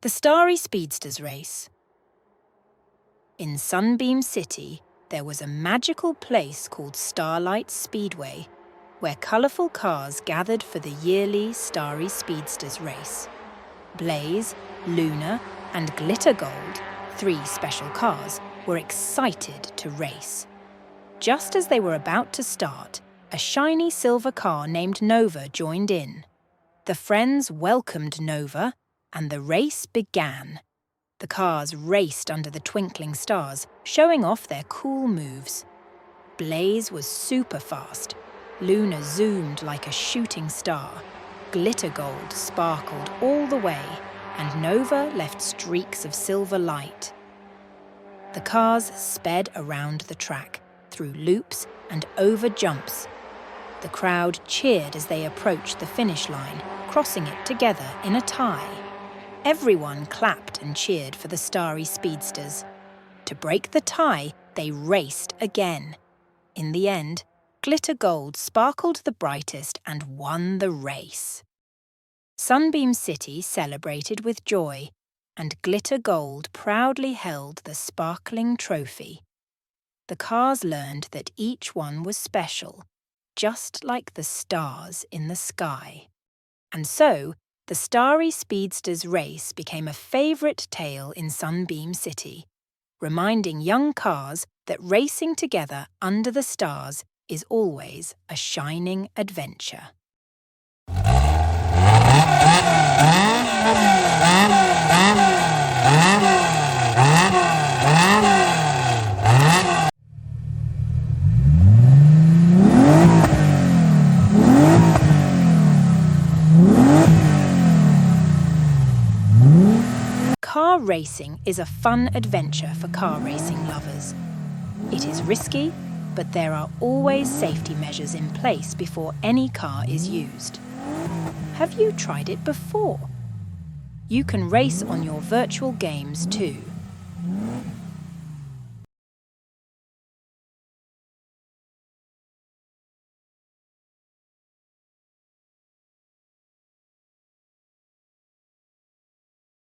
The Starry Speedsters Race. In Sunbeam City, there was a magical place called Starlight Speedway, where colourful cars gathered for the yearly Starry Speedsters Race. Blaze, Luna, and Glitter Gold, 3 special cars, were excited to race. Just as they were about to start, a shiny silver car named Nova joined in. The friends welcomed Nova, and the race began. The cars raced under the twinkling stars, showing off their cool moves. Blaze was super fast. Luna zoomed like a shooting star. Glitter Gold sparkled all the way, and Nova left streaks of silver light. The cars sped around the track, through loops and over jumps. The crowd cheered as they approached the finish line, crossing it together in a tie. Everyone clapped and cheered for the Starry Speedsters. To break the tie, they raced again. In the end, Glitter Gold sparkled the brightest and won the race. Sunbeam City celebrated with joy, and Glitter Gold proudly held the sparkling trophy. The cars learned that each one was special, just like the stars in the sky. And so, the Starry Speedsters Race became a favourite tale in Sunbeam City, reminding young cars that racing together under the stars is always a shining adventure. Car racing is a fun adventure for car racing lovers. It is risky, but there are always safety measures in place before any car is used. Have you tried it before? You can race on your virtual games too.